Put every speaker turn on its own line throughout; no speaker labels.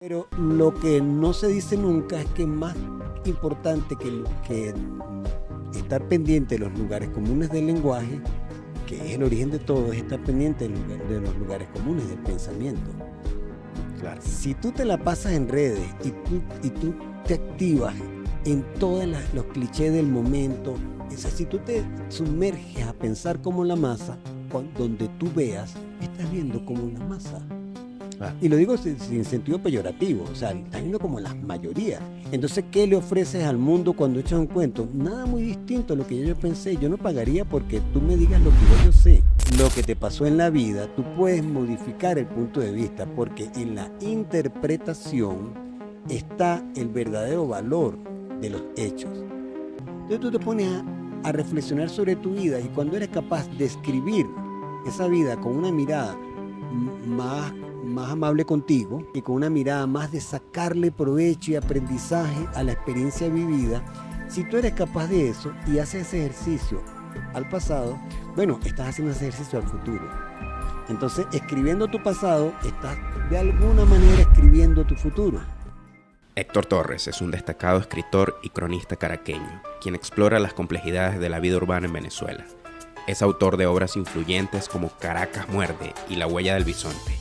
Pero lo que no se dice nunca es que más importante que estar pendiente de los lugares comunes del lenguaje, que es el origen de todo, es estar pendiente de los lugares comunes del pensamiento.
Claro.
Si tú te la pasas en redes y tú te activas en todos los clichés del momento, es decir, si tú te sumerges a pensar como la masa, donde tú veas, estás viendo como la masa.
Ah.
Y lo digo sin sentido peyorativo, o sea, estás viendo como la mayoría. Entonces, ¿qué le ofreces al mundo cuando echas un cuento? Nada muy distinto a lo que yo pensé. Yo no pagaría porque tú me digas lo que yo sé. Lo que te pasó en la vida, tú puedes modificar el punto de vista, porque en la interpretación está el verdadero valor de los hechos. Entonces tú te pones a reflexionar sobre tu vida, y cuando eres capaz de escribir esa vida con una mirada más amable contigo y con una mirada más de sacarle provecho y aprendizaje a la experiencia vivida, si tú eres capaz de eso y haces ese ejercicio al pasado, bueno, estás haciendo ese ejercicio al futuro. Entonces, escribiendo tu pasado, estás de alguna manera escribiendo tu futuro.
Héctor Torres es un destacado escritor y cronista caraqueño, quien explora las complejidades de la vida urbana en Venezuela. Es autor de obras influyentes como Caracas muerde y La huella del bisonte.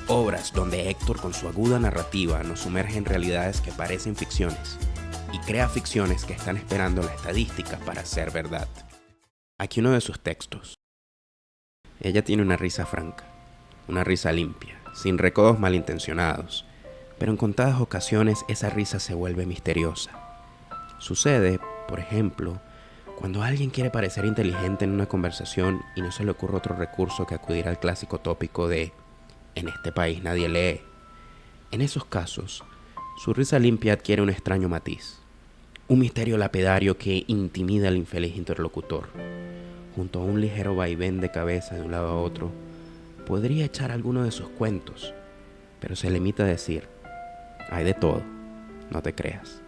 Obras donde Héctor, con su aguda narrativa, nos sumerge en realidades que parecen ficciones y crea ficciones que están esperando la estadística para ser verdad. Aquí uno de sus textos. Ella tiene una risa franca, una risa limpia, sin recodos malintencionados, pero en contadas ocasiones esa risa se vuelve misteriosa. Sucede, por ejemplo, cuando alguien quiere parecer inteligente en una conversación y no se le ocurre otro recurso que acudir al clásico tópico de «en este país nadie lee». En esos casos, su risa limpia adquiere un extraño matiz, un misterio lapidario que intimida al infeliz interlocutor. Junto a un ligero vaivén de cabeza de un lado a otro, podría echar alguno de sus cuentos, pero se limita a decir: hay de todo, no te creas.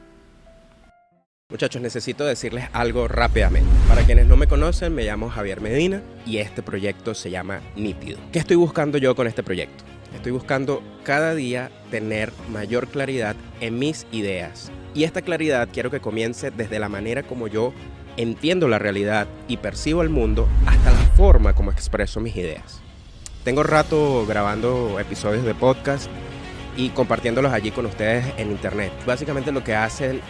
Muchachos, necesito decirles algo rápidamente. Para quienes no me conocen, me llamo Javier Medina y este proyecto se llama Nítido. ¿Qué estoy buscando yo con este proyecto? Estoy buscando cada día tener mayor claridad en mis ideas. Y esta claridad quiero que comience desde la manera como yo entiendo la realidad y percibo el mundo, hasta la forma como expreso mis ideas. Tengo rato grabando episodios de podcast y compartiéndolos allí con ustedes en internet. Básicamente lo que hacen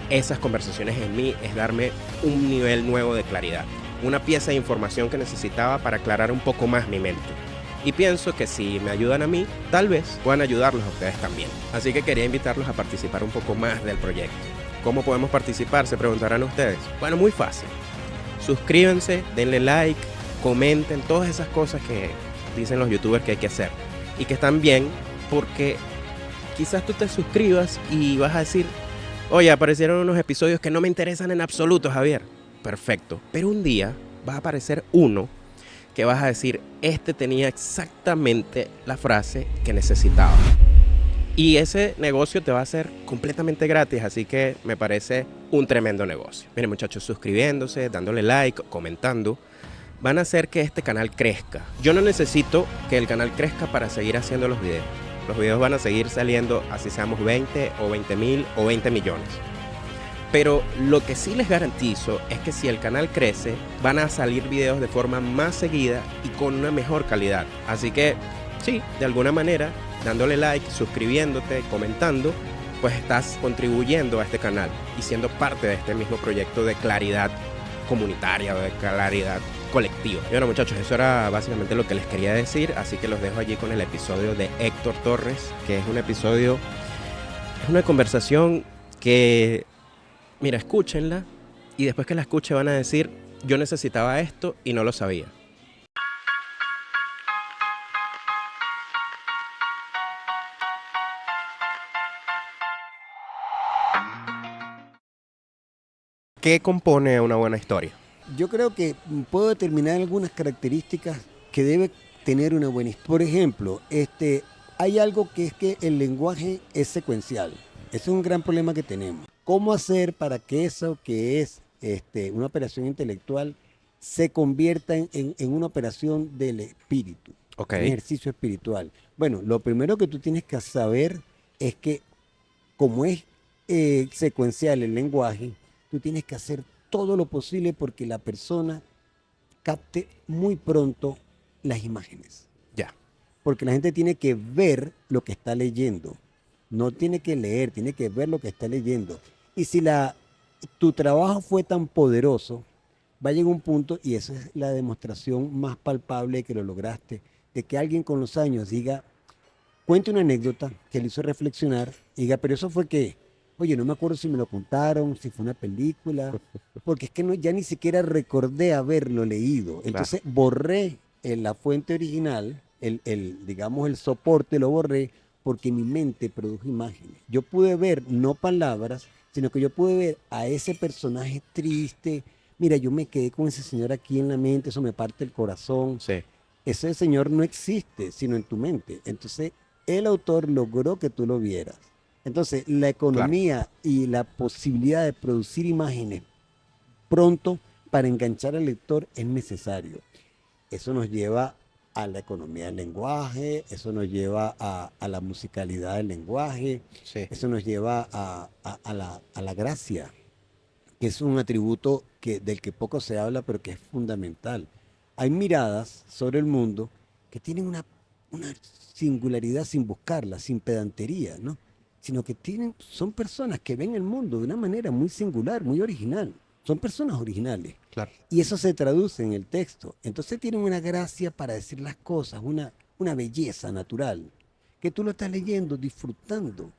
esas conversaciones en mí es darme un nivel nuevo de claridad, una pieza de información que necesitaba para aclarar un poco más mi mente. Y pienso que si me ayudan a mí, tal vez puedan ayudarlos a ustedes también. Así que quería invitarlos a participar un poco más del proyecto. ¿Cómo podemos participar?, se preguntarán ustedes. Bueno, muy fácil. Suscríbanse, denle like, comenten, todas esas cosas que dicen los youtubers que hay que hacer y que están bien, porque quizás tú te suscribas y vas a decir: oye, aparecieron unos episodios que no me interesan en absoluto, Javier. Perfecto. Pero un día va a aparecer uno que vas a decir: este tenía exactamente la frase que necesitaba. Y ese negocio te va a ser completamente gratis, así que me parece un tremendo negocio. Miren, muchachos, suscribiéndose, dándole like, comentando, van a hacer que este canal crezca. Yo no necesito que el canal crezca para seguir haciendo los videos. Los videos van a seguir saliendo, así seamos 20 o 20.000 o 20 millones. Pero lo que sí les garantizo es que si el canal crece, van a salir videos de forma más seguida y con una mejor calidad. Así que sí, de alguna manera, dándole like, suscribiéndote, comentando, pues estás contribuyendo a este canal y siendo parte de este mismo proyecto de claridad comunitaria o de claridad colectiva. Y bueno, muchachos, eso era básicamente lo que les quería decir, así que los dejo allí con el episodio de Héctor Torres, que es un episodio, es una conversación que, mira, escúchenla y después que la escuchen van a decir: yo necesitaba esto y no lo sabía. ¿Qué compone una buena historia?
Yo creo que puedo determinar algunas características que debe tener una buena historia. Por ejemplo, hay algo que es que el lenguaje es secuencial. Ese es un gran problema que tenemos. ¿Cómo hacer para que eso que es una operación intelectual se convierta en una operación del espíritu?
Okay.
Un ejercicio espiritual. Bueno, lo primero que tú tienes que saber es que como es secuencial el lenguaje, tú tienes que hacer todo lo posible porque la persona capte muy pronto las imágenes.
Ya,
Porque la gente tiene que ver lo que está leyendo. No tiene que leer, tiene que ver lo que está leyendo. Y si tu trabajo fue tan poderoso, va a llegar un punto, y esa es la demostración más palpable de que lo lograste, de que alguien con los años diga, cuente una anécdota que le hizo reflexionar, y diga, pero eso fue que, oye, no me acuerdo si me lo contaron, si fue una película, porque es que no, ya ni siquiera recordé haberlo leído.
claro,
Entonces borré la fuente original, digamos, el soporte lo borré porque mi mente produjo imágenes. Yo pude ver no palabras, sino que yo pude ver a ese personaje triste. Mira, yo me quedé con ese señor aquí en la mente, eso me parte el corazón.
sí,
Ese señor no existe, sino en tu mente. Entonces, el autor logró que tú lo vieras. Entonces, la
claro.
economía y la posibilidad de producir imágenes pronto para enganchar al lector es necesario. Eso nos lleva a la economía del lenguaje, eso nos lleva a la musicalidad del lenguaje,
Sí,
eso nos lleva a la gracia, que es un atributo del que poco se habla, pero que es fundamental. Hay miradas sobre el mundo que tienen una singularidad sin buscarla, sin pedantería, ¿no? Sino que son personas que ven el mundo de una manera muy singular, muy original. Son personas originales.
claro.
Y eso se traduce en el texto. Entonces tienen una gracia para decir las cosas, una belleza natural, que tú lo estás leyendo, disfrutando.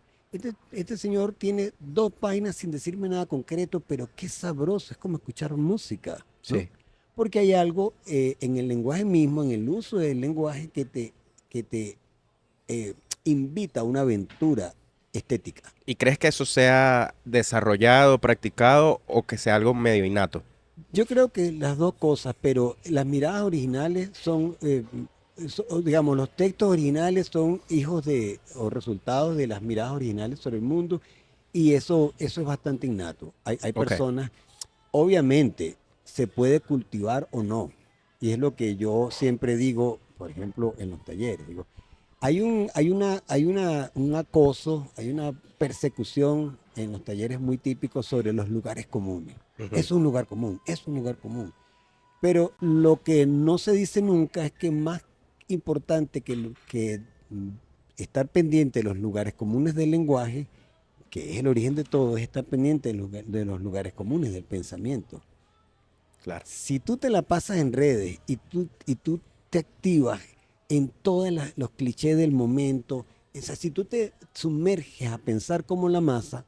Este señor tiene 2 páginas sin decirme nada concreto, pero qué sabroso, es como escuchar música, ¿no?
Sí.
Porque hay algo en el lenguaje mismo, en el uso del lenguaje, que te invita a una aventura estética.
¿Y crees que eso sea desarrollado, practicado o que sea algo medio innato?
Yo creo que las dos cosas, pero las miradas originales digamos, los textos originales son hijos o resultados de las miradas originales sobre el mundo, y eso es bastante innato. Hay
Ok,
personas, obviamente, se puede cultivar o no, y es lo que yo siempre digo, por ejemplo, en los talleres. Digo, un acoso, hay una persecución en los talleres muy típicos sobre los lugares comunes.
ujú,
Es un lugar común, es un lugar común. Pero lo que no se dice nunca es que más importante que estar pendiente de los lugares comunes del lenguaje, que es el origen de todo, es estar pendiente de los lugares comunes del pensamiento.
claro.
Si tú te la pasas en redes y tú te activas en todos los clichés del momento, o sea, si tú te sumerges a pensar como la masa,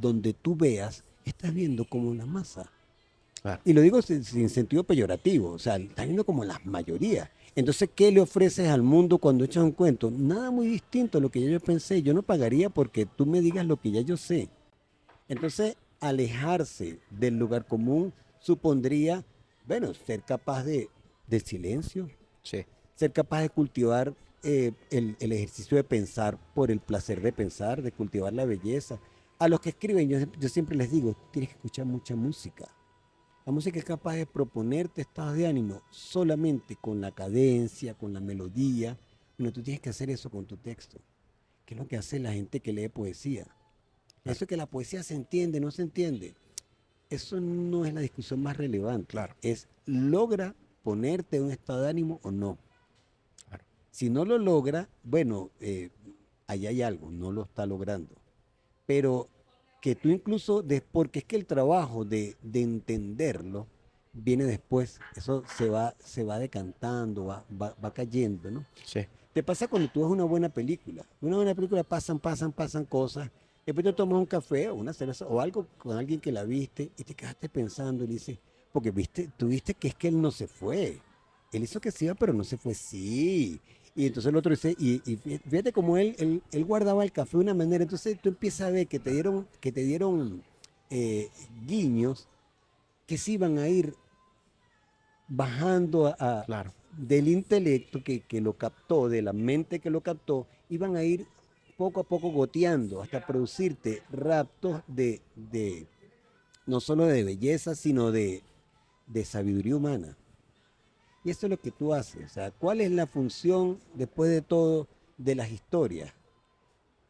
donde tú veas, estás viendo como la masa.
Claro.
Y lo digo sin sentido peyorativo, o sea, estás viendo como la mayoría. Entonces, ¿qué le ofreces al mundo cuando echas un cuento? Nada muy distinto a lo que yo pensé. Yo no pagaría porque tú me digas lo que ya yo sé. Entonces, alejarse del lugar común supondría, bueno, ser capaz del silencio,
Sí,
ser capaz de cultivar el ejercicio de pensar por el placer de pensar, de cultivar la belleza. A los que escriben, yo siempre les digo, tienes que escuchar mucha música. La música es capaz de proponerte estados de ánimo solamente con la cadencia, con la melodía. Bueno, tú tienes que hacer eso con tu texto, que es lo que hace la gente que lee poesía.
claro,
Eso que la poesía se entiende, no se entiende, eso no es la discusión más relevante.
claro,
Es, ¿logra ponerte en un estado de ánimo o no?
claro.
Si no lo logra, bueno, ahí hay algo, no lo está logrando. Pero que tú incluso, porque es que el trabajo de entenderlo viene después, eso se va decantando, va cayendo, ¿no?
Sí,
Te pasa cuando tú ves una buena película pasan cosas, después te tomas un café o una cerveza o algo con alguien que la viste y te quedaste pensando y dices, porque tú viste que es que él no se fue, él hizo que se iba pero no se fue, sí. Y entonces el otro dice, y fíjate cómo él guardaba el café de una manera, entonces tú empiezas a ver que te dieron guiños que se iban a ir bajando
claro.
del intelecto que lo captó, de la mente que lo captó, iban a ir poco a poco goteando hasta producirte raptos no solo de belleza, sino de sabiduría humana. Y eso es lo que tú haces. O sea, ¿cuál es la función, después de todo, de las historias?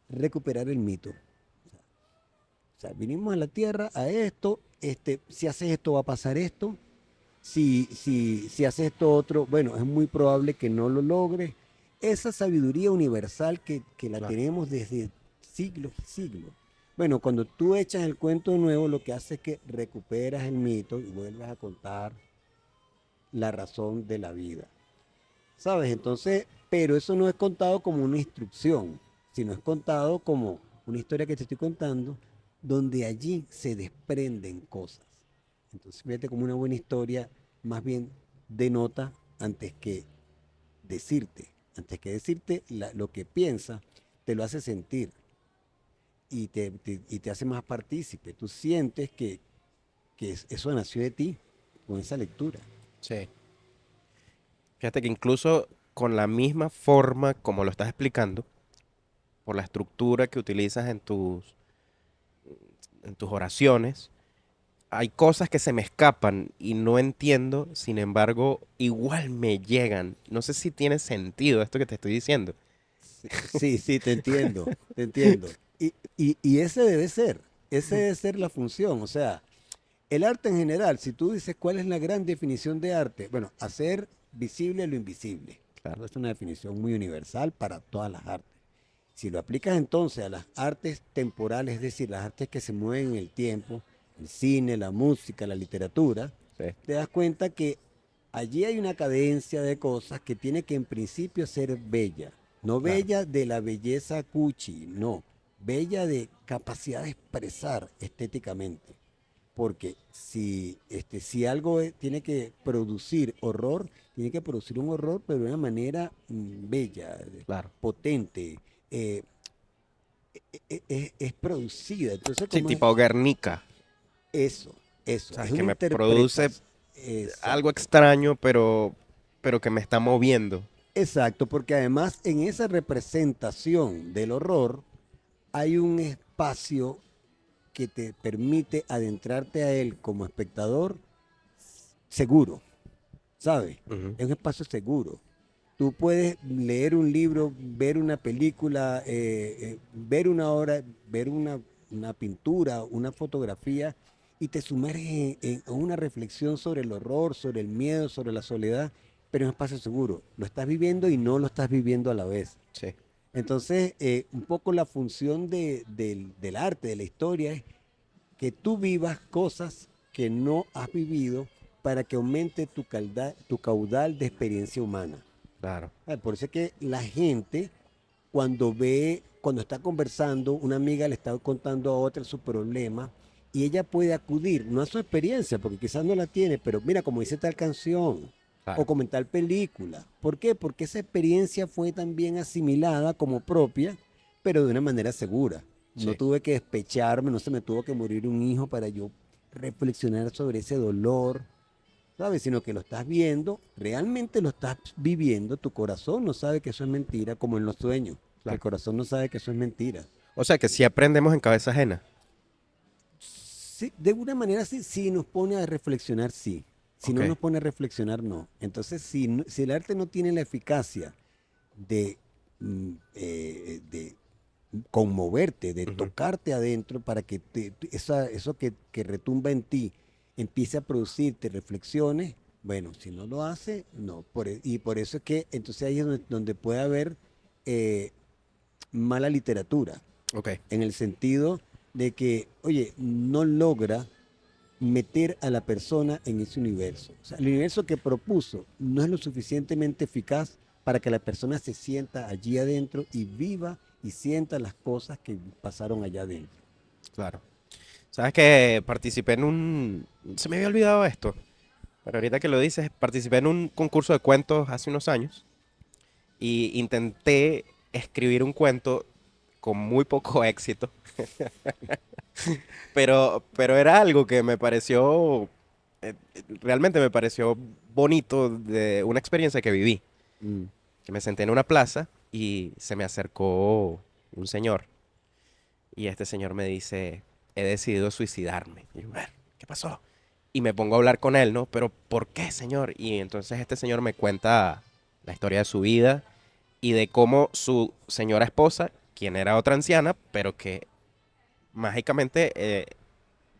recuperar el mito. O sea, vinimos a la Tierra a esto, si haces esto va a pasar esto, si haces esto otro, bueno, es muy probable que no lo logres. Esa sabiduría universal que la
Claro.
tenemos desde siglos y siglos. Bueno, cuando tú echas el cuento de nuevo, lo que hace es que recuperas el mito y vuelves a contar la razón de la vida. ¿Sabes? Entonces, pero eso no es contado como una instrucción, sino es contado como una historia que te estoy contando, donde allí se desprenden cosas. Entonces, fíjate como una buena historia más bien denota antes que lo que piensa, te lo hace sentir y te hace más partícipe. Tú sientes que eso nació de ti con esa lectura.
Sí. Fíjate que incluso con la misma forma como lo estás explicando, por la estructura que utilizas en tus oraciones, hay cosas que se me escapan y no entiendo, sin embargo, igual me llegan. No sé si tiene sentido esto que te estoy diciendo.
Sí, sí, sí, te entiendo, te entiendo. Y ese debe ser la función. O sea, el arte en general, si tú dices cuál es la gran definición de arte, bueno, hacer visible lo invisible.
Claro.
Es una definición muy universal para todas las artes. Si lo aplicas entonces a las artes temporales, es decir, las artes que se mueven en el tiempo, el cine, la música, la literatura,
Sí,
te das cuenta que allí hay una cadencia de cosas que tiene que en principio ser bella. No
claro.
bella de la belleza cuchi, no. Bella de capacidad de expresar estéticamente. Porque si algo tiene que producir horror, tiene que producir un horror, pero de una manera bella,
Claro.
potente, eh, es producida. Entonces,
Sí,
como es
tipo Guernica.
eso, eso, es
¿Sabes? Que
una
me produce
interpretación.
algo
Exacto.
extraño, pero que me está moviendo.
Exacto, porque además en esa representación del horror hay un espacio que te permite adentrarte a él como espectador seguro, ¿sabes?
Ujú.
Es un espacio seguro. Tú puedes leer un libro, ver una película, ver una obra, ver una pintura, una fotografía y te sumerges en una reflexión sobre el horror, sobre el miedo, sobre la soledad, pero en un espacio seguro. Lo estás viviendo y no lo estás viviendo a la vez.
Sí,
Entonces, un poco la función del arte, de la historia, es que tú vivas cosas que no has vivido para que aumente tu caudal de experiencia humana.
claro.
Por eso es que la gente, cuando está conversando, una amiga le está contando a otra su problema y ella puede acudir, no a su experiencia, porque quizás no la tiene, pero mira, como dice tal canción o
Claro.
como en tal película. ¿Por qué? Porque esa experiencia fue también asimilada como propia, pero de una manera segura. No
Sí.
tuve que despecharme, no se me tuvo que morir un hijo para yo reflexionar sobre ese dolor, ¿sabes? Sino que lo estás viendo, realmente lo estás viviendo, tu corazón no sabe que eso es mentira, como en los sueños, que el
Claro.
corazón no sabe que eso es mentira.
O sea que si aprendemos en cabeza ajena.
Sí, de alguna manera sí, sí nos pone a reflexionar, sí. Si
Ok.
no nos pone a reflexionar, no. Entonces, si el arte no tiene la eficacia de, de conmoverte, de
Ujú.
tocarte adentro para que eso que retumba en ti empiece a producirte reflexiones, bueno, si no lo hace, no. Y por eso es que entonces ahí es donde puede haber eh, mala literatura,
Ok.
en el sentido de que, oye, no logra meter a la persona en ese universo. O sea, el universo que propuso no es lo suficientemente eficaz para que la persona se sienta allí adentro y viva y sienta las cosas que pasaron allá adentro.
Claro. Sabes que participé en un... Se me había olvidado esto, pero ahorita que lo dices, participé en un concurso de cuentos hace unos años y intenté escribir un cuento con muy poco éxito, pero era algo que me pareció, realmente me pareció bonito de una experiencia que viví.
Mm.
Que me senté en una plaza y se me acercó un señor y este señor me dice, he decidido suicidarme. Y yo, "Ver, ¿qué pasó?" Y me pongo a hablar con él, ¿no? Pero ¿por qué, señor? Y entonces este señor me cuenta la historia de su vida y de cómo su señora esposa quien era otra anciana, pero que mágicamente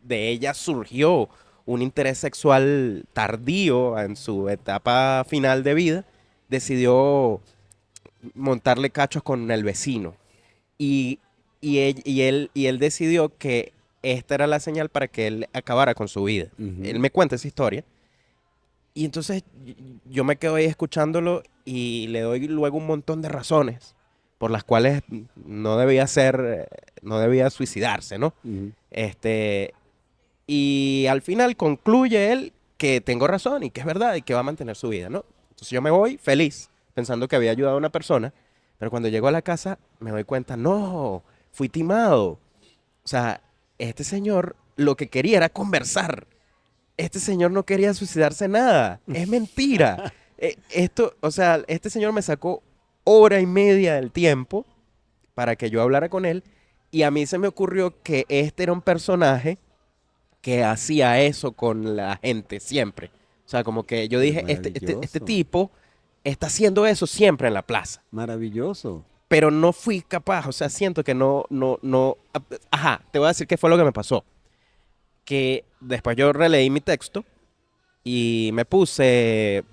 de ella surgió un interés sexual tardío en su etapa final de vida, decidió montarle cachos con el vecino. Y, y él decidió que esta era la señal para que él acabara con su vida. Él
Ujú.
me cuenta esa historia. Y entonces yo me quedo ahí escuchándolo y le doy luego un montón de razones por las cuales no debía no debía suicidarse, ¿no?
Ujú.
Este, y al final concluye él que tengo razón y que es verdad y que va a mantener su vida, ¿no? Entonces yo me voy feliz, pensando que había ayudado a una persona, pero cuando llego a la casa me doy cuenta, no, fui timado. O sea, este señor lo que quería era conversar. Este señor no quería suicidarse nada. Es mentira. Esto, o sea, este señor me sacó hora y media del tiempo para que yo hablara con él y a mí se me ocurrió que este era un personaje que hacía eso con la gente siempre. O sea, como que yo
Pero
dije, este
maravilloso,
tipo está haciendo eso siempre en la plaza.
maravilloso.
Pero no fui capaz, o sea, siento que no. Ajá, te voy a decir qué fue lo que me pasó. Que después yo releí mi texto y me puse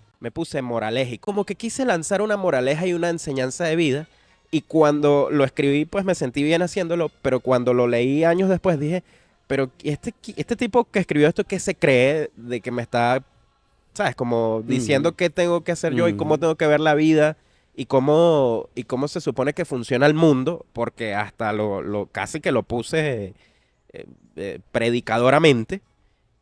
moraleja. Como que quise lanzar una moraleja y una enseñanza de vida. Y cuando lo escribí, pues me sentí bien haciéndolo, pero cuando lo leí años después dije, pero este tipo que escribió esto, ¿qué se cree de que me está, sabes, como
Ujú,
diciendo qué tengo que hacer yo y cómo
ujú.
tengo que ver la vida y cómo se supone que funciona el mundo? Porque hasta casi que lo puse predicadoramente.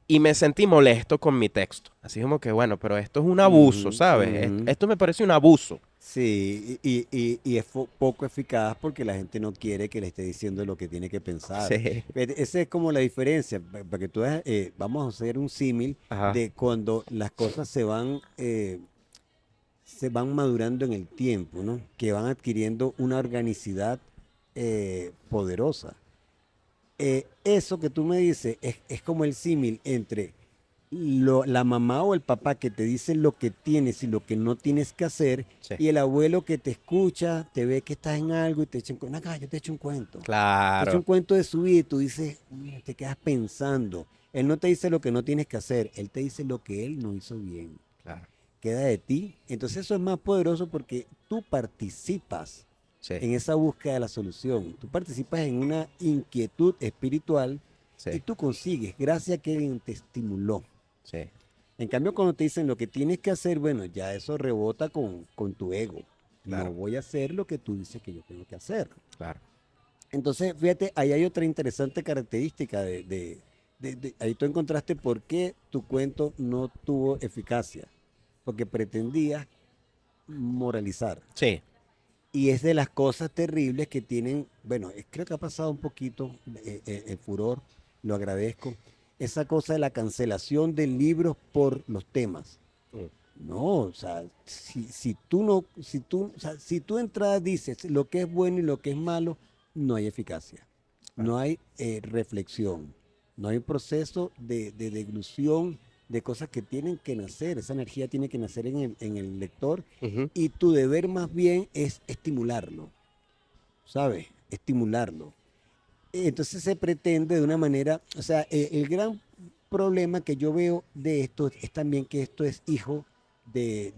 Y me sentí molesto con mi texto. Así como que, bueno, pero esto es un abuso,
Ujú,
¿sabes?
ujú.
Esto me parece un abuso.
Sí, y es poco eficaz porque la gente no quiere que le esté diciendo lo que tiene que pensar.
Sí.
Esa es como la diferencia, para que tú veas, vamos a hacer un símil
Ajá.
de cuando las cosas se van madurando en el tiempo, ¿no? Que van adquiriendo una organicidad poderosa. Eso que tú me dices es como el símil entre la mamá o el papá que te dicen lo que tienes y lo que no tienes que hacer,
Sí.
y el abuelo que te escucha, te ve que estás en algo y te echa un cuento. Acá, yo te echo un cuento. Te echa un
Claro.
cuento de su vida y tú dices, te quedas pensando. Él no te dice lo que no tienes que hacer, él te dice lo que él no hizo bien.
Claro.
Queda de ti. Entonces eso es más poderoso porque tú participas
Sí.
en esa búsqueda de la solución. Tú participas en una inquietud espiritual y
Sí.
tú consigues, gracias a que alguien te estimuló.
Sí.
En cambio, cuando te dicen lo que tienes que hacer, bueno, ya eso rebota con tu ego. No
Claro.
voy a hacer lo que tú dices que yo tengo que hacer.
Claro.
Entonces, fíjate, ahí hay otra interesante característica ahí tú encontraste por qué tu cuento no tuvo eficacia. Porque pretendías moralizar.
Sí.
Y es de las cosas terribles que tienen, bueno, creo que ha pasado un poquito el furor, lo agradezco, esa cosa de la cancelación de libros por los temas.
Mm.
No, o sea, si tú no, si tú, o sea, si tú entradas dices lo que es bueno y lo que es malo, no hay eficacia,
Claro.
no hay reflexión, no hay proceso de deglución de cosas que tienen que nacer, esa energía tiene que nacer en el lector
Ujú.
y tu deber más bien es estimularlo, ¿sabes? Estimularlo. Entonces se pretende de una manera, o sea, el gran problema que yo veo de esto es también que esto es hijo de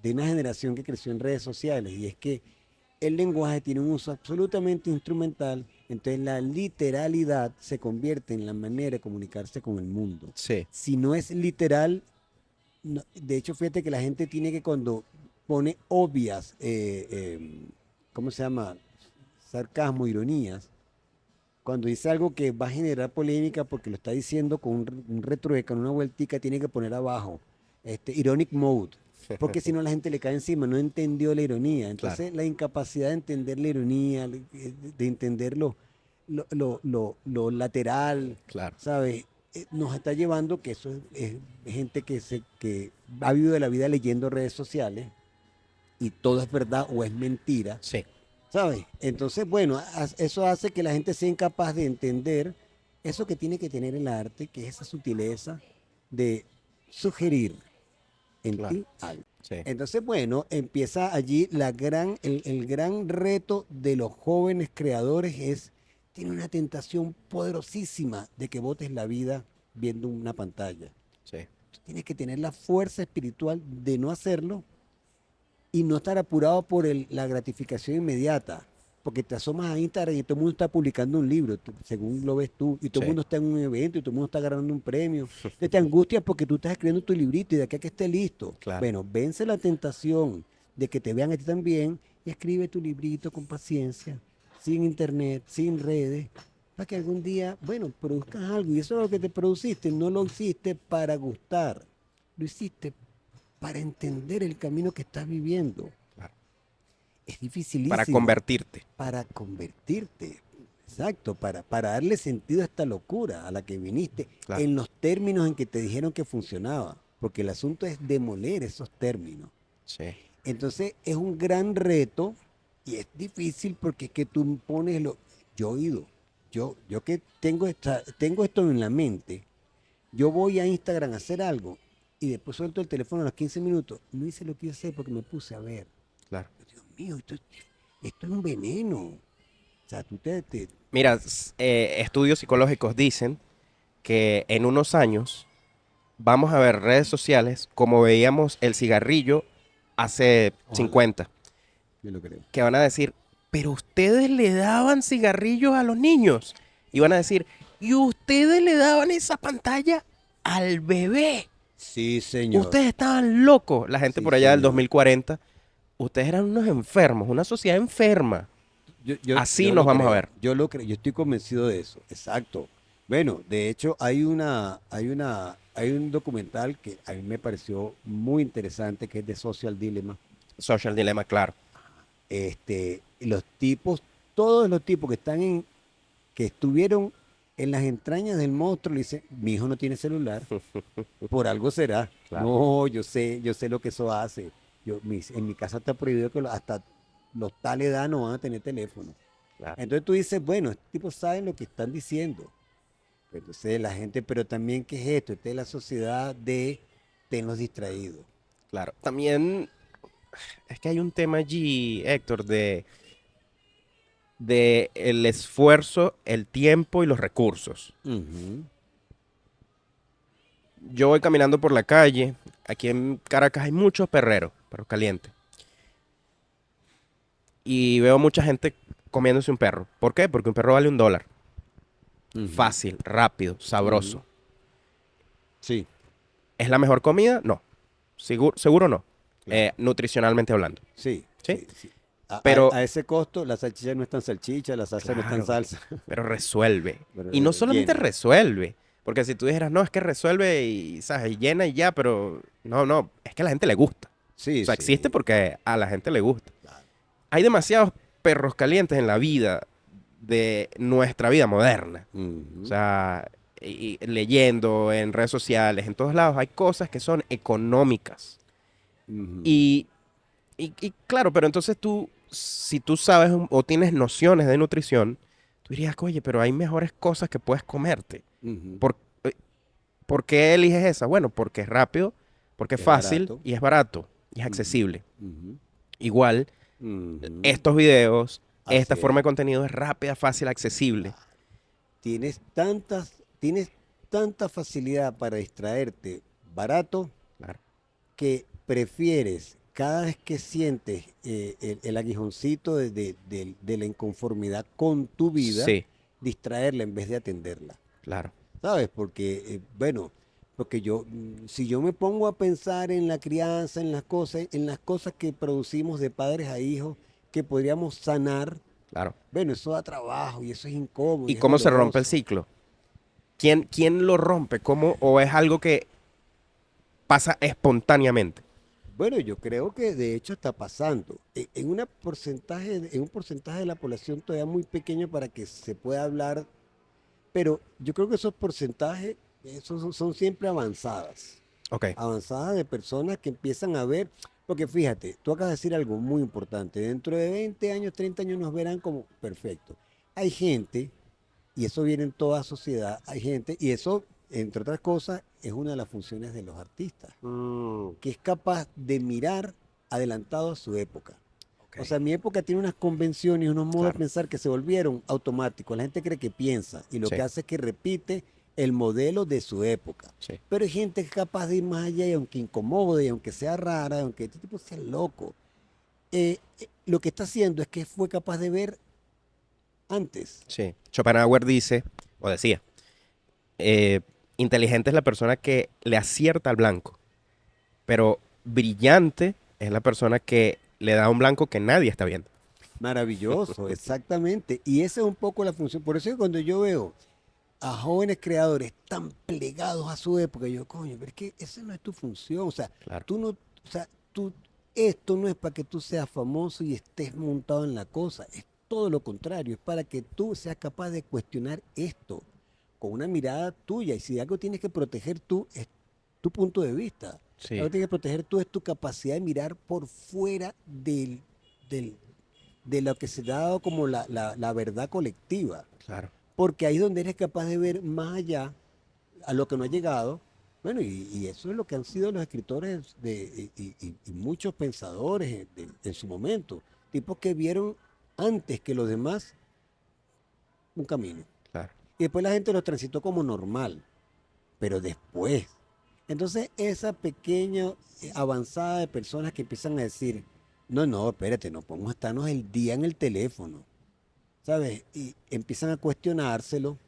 una generación que creció en redes sociales y es que el lenguaje tiene un uso absolutamente instrumental, entonces la literalidad se convierte en la manera de comunicarse con el mundo.
Sí.
Si no es literal, de hecho, fíjate que la gente tiene que cuando pone obvias, ¿cómo se llama? Sarcasmo, ironías, cuando dice algo que va a generar polémica porque lo está diciendo con un retrueca, una vueltica, tiene que poner abajo, ironic mode, porque si no la gente le cae encima, no entendió la ironía.
Claro.
Entonces la incapacidad de entender la ironía, de entender lo lateral,
Claro.
¿sabes? Nos está llevando que eso es gente que ha vivido de la vida leyendo redes sociales y todo es verdad o es mentira,
Sí.
¿sabes? Entonces, bueno, eso hace que la gente sea incapaz de entender eso que tiene que tener el arte, que es esa sutileza de sugerir en
Claro.
ti algo.
Sí,
Entonces, bueno, empieza allí el gran reto de los jóvenes creadores tiene una tentación poderosísima de que botes la vida viendo una pantalla.
sí,
Tú tienes que tener la fuerza espiritual de no hacerlo y no estar apurado por la gratificación inmediata. Porque te asomas a Instagram y todo el mundo está publicando un libro, según lo ves tú, y todo el
sí,
mundo está en un evento y todo el mundo está ganando un premio. Entonces te angustias porque tú estás escribiendo tu librito y de aquí a que esté listo.
claro.
Bueno, vence la tentación de que te vean a ti también y escribe tu librito con paciencia, sin internet, sin redes, para que algún día, bueno, produzcas algo. Y eso es lo que te produciste, no lo hiciste para gustar, lo hiciste para entender el camino que estás viviendo.
Claro.
Es
Para
dificilísimo
convertirte.
para convertirte, exacto, para darle sentido a esta locura a la que viniste
Claro.
en los términos en que te dijeron que funcionaba, porque el asunto es demoler esos términos.
Sí,
Entonces es un gran reto y es difícil porque es que tú pones yo he oído, yo que tengo esto en la mente, yo voy a Instagram a hacer algo y después suelto el teléfono a los 15 minutos, no hice lo que iba a hacer porque me puse a ver.
claro.
Dios mío, esto es un veneno. O sea,
Mira, estudios psicológicos dicen que en unos años vamos a ver redes sociales como veíamos el cigarrillo hace
Ojalá.
50,
yo lo creo.
que van a decir, pero ustedes le daban cigarrillos a los niños. Y van a decir, y ustedes le daban esa pantalla al bebé.
Sí, señor.
Ustedes estaban locos. La gente
Sí,
por allá del
señor.
2040, ustedes eran unos enfermos, una sociedad enferma. Así
Yo
nos
lo
vamos a
creo.
ver.
Yo lo creo. Yo estoy convencido de eso. Exacto. Bueno, de hecho, hay un documental que a mí me pareció muy interesante que es de Social Dilemma.
Social Dilemma, claro.
Los tipos, todos los tipos que estuvieron en las entrañas del monstruo, le dicen, mi hijo no tiene celular, por algo será.
Claro.
No, yo sé lo que eso hace. En mi casa está prohibido que hasta los tal edad no van a tener teléfono.
Claro.
Entonces tú dices, bueno, estos tipos saben lo que están diciendo. Entonces la gente, pero también, ¿qué es esto? Esta es la sociedad de tenlos distraídos.
Claro. También es que hay un tema allí, Héctor, de el esfuerzo, el tiempo y los recursos.
Ujú.
Yo voy caminando por la calle. Aquí en Caracas hay muchos perros calientes. Y veo mucha gente comiéndose un perro. ¿Por qué? Porque un perro vale $1.
Ujú.
Fácil, rápido, sabroso.
Sí,
¿Es la mejor comida? No. Seguro no.
claro.
Nutricionalmente hablando.
Sí,
¿Sí?
sí. A,
Pero,
a ese costo, la salchicha no es tan salchicha, la salsa no es tan
claro,
salsa.
pero resuelve.
Pero
Y no solamente
llena.
resuelve. Porque si tú dijeras, no, es que resuelve y, ¿sabes? Y llena y ya, pero no, es que a la gente le gusta.
Sí,
O sea, existe
sí.
porque a la gente le gusta.
Claro.
Hay demasiados perros calientes en la vida de nuestra vida moderna. O
Ujú.
sea, y leyendo en redes sociales, en todos lados, hay cosas que son económicas.
Ujú.
Y claro, pero entonces tú, si tú sabes o tienes nociones de nutrición, tú dirías, oye, pero hay mejores cosas que puedes comerte.
Ujú.
¿Por, eh, ¿por qué eliges esa? Bueno, porque es rápido, porque es
Es
fácil
barato.
y es barato y es
Ujú.
accesible.
Ujú.
Igual,
Ujú.
estos videos, esta
Así
forma
es.
de contenido es rápida, fácil, accesible.
Tienes tanta facilidad para distraerte barato
Claro.
que prefieres cada vez que sientes el aguijoncito de la inconformidad con tu vida,
Sí,
distraerla en vez de atenderla.
claro.
¿Sabes? Porque, bueno, porque si yo me pongo a pensar en la crianza, en las cosas que producimos de padres a hijos, que podríamos sanar,
Claro.
bueno, eso da trabajo y eso es incómodo
¿Y
y es
cómo se rompe el
doloroso.
ciclo? ¿Quién lo rompe? ¿Cómo? ¿O es algo que pasa espontáneamente?
Bueno, yo creo que de hecho está pasando. En un porcentaje de la población todavía muy pequeño para que se pueda hablar, pero yo creo que esos porcentajes son siempre avanzadas.
Ok,
Avanzadas de personas que empiezan a ver, porque fíjate, tú acabas de decir algo muy importante. Dentro de 20 años, 30 años nos verán como perfecto. Hay gente, y eso viene en toda sociedad, hay gente, y eso entre otras cosas, es una de las funciones de los artistas,
Mm,
que es capaz de mirar adelantado a su época.
ok,
O sea, mi época tiene unas convenciones, unos modos de
claro,
pensar que se volvieron automáticos. La gente cree que piensa y lo
sí,
que hace es que repite el modelo de su época.
sí.
Pero hay gente que es capaz de ir más allá y aunque incomode, y aunque sea rara, y aunque este tipo sea loco, lo que está haciendo es que fue capaz de ver antes.
Sí. Schopenhauer dice, o decía, eh, inteligente es la persona que le acierta al blanco, pero brillante es la persona que le da un blanco que nadie está viendo.
Maravilloso, exactamente. Y esa es un poco la función. Por eso es cuando yo veo a jóvenes creadores tan plegados a su época, yo, coño, pero es que esa no es tu función. O sea,
Claro.
tú no, o sea, esto no es para que tú seas famoso y estés montado en la cosa. Es todo lo contrario, es para que tú seas capaz de cuestionar esto con una mirada tuya. Y si algo tienes que proteger tú, es tu punto de vista. Algo
Sí,
que tienes que proteger tú es tu capacidad de mirar por fuera del, de lo que se ha dado como la verdad colectiva.
claro.
Porque ahí es donde eres capaz de ver más allá a lo que no ha llegado. Bueno, y eso es lo que han sido los escritores y muchos pensadores en su momento. Tipos que vieron antes que los demás un camino.
Claro.
Y después la gente lo transitó como normal, pero después. Entonces, esa pequeña avanzada de personas que empiezan a decir, no, no, espérate, no podemos estarnos el día en el teléfono, ¿sabes? Y empiezan a cuestionárselo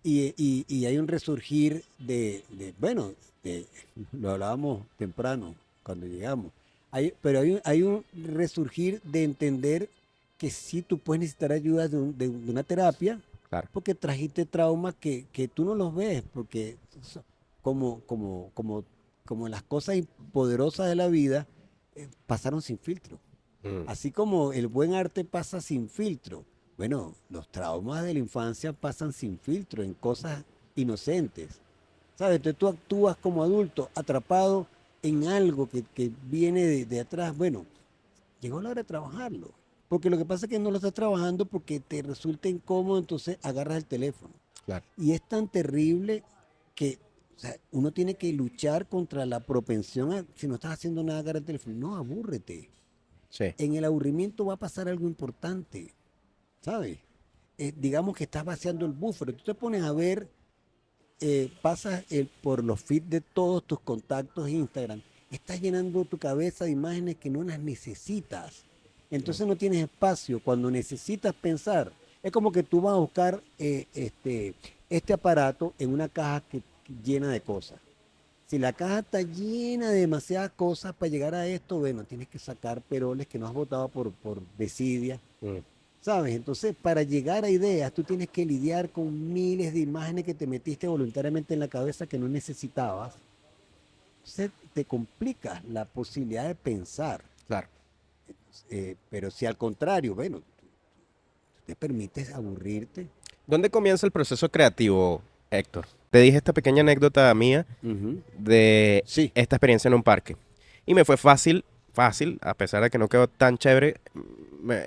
y hay un resurgir bueno, lo hablábamos temprano cuando llegamos, pero hay un resurgir de entender que sí tú puedes necesitar ayuda de una terapia
Claro.
porque trajiste traumas que tú no los ves, porque como, como las cosas poderosas de la vida pasaron sin filtro.
Mm,
Así como el buen arte pasa sin filtro, bueno, los traumas de la infancia pasan sin filtro en cosas inocentes. ¿Sabes? Entonces tú actúas como adulto atrapado en algo que viene de atrás. Bueno, llegó la hora de trabajarlo. Porque lo que pasa es que no lo estás trabajando porque te resulta incómodo, entonces agarras el teléfono.
claro.
Y es tan terrible que o sea, uno tiene que luchar contra la propensión a, si no estás haciendo nada, agarra el teléfono. No, abúrrete.
Sí.
En el aburrimiento va a pasar algo importante, ¿sabes? Digamos que estás vaciando el buffer. Tú te pones a ver, pasas por los feeds de todos tus contactos Instagram. Estás llenando tu cabeza de imágenes que no las necesitas.
Mm,
Entonces no tienes espacio. Cuando necesitas pensar, es como que tú vas a buscar este aparato en una caja llena de cosas. Si la caja está llena de demasiadas cosas para llegar a esto, bueno, tienes que sacar peroles que no has votado por desidia,
mm,
¿sabes? Entonces, para llegar a ideas, tú tienes que lidiar con miles de imágenes que te metiste voluntariamente en la cabeza que no necesitabas. Entonces, te complicas la posibilidad de pensar.
claro.
Pero si al contrario, bueno, tú te permites aburrirte.
¿Dónde comienza el proceso creativo, Héctor? Te dije esta pequeña anécdota mía
Ujú.
de
Sí.
esta experiencia en un parque. Y me fue fácil, fácil, a pesar de que no quedó tan chévere,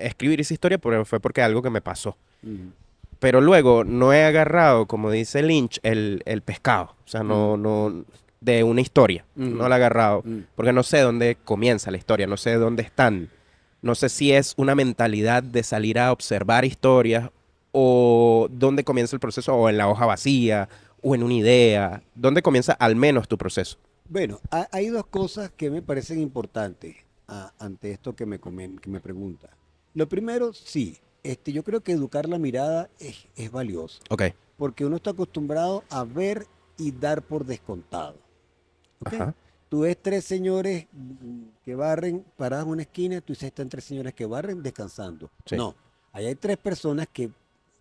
escribir esa historia, pero fue porque algo que me pasó.
Ujú,
Pero luego no he agarrado, como dice Lynch, el pescado. O sea,
ujú,
de una historia. No
ujú,
lo he agarrado.
ujú.
Porque no sé dónde comienza la historia, no sé dónde están. No sé si es una mentalidad de salir a observar historias o dónde comienza el proceso, o en la hoja vacía, o en una idea. ¿Dónde comienza al menos tu proceso?
Bueno, hay dos cosas que me parecen importantes ante esto que me pregunta. Lo primero, sí, yo creo que educar la mirada es valioso,
Ok.
porque uno está acostumbrado a ver y dar por descontado. ¿Ok?
Ajá.
Tú ves tres señores que barren parados en una esquina, tú dices, están tres señores que barren descansando.
Sí,
No, ahí hay tres personas que,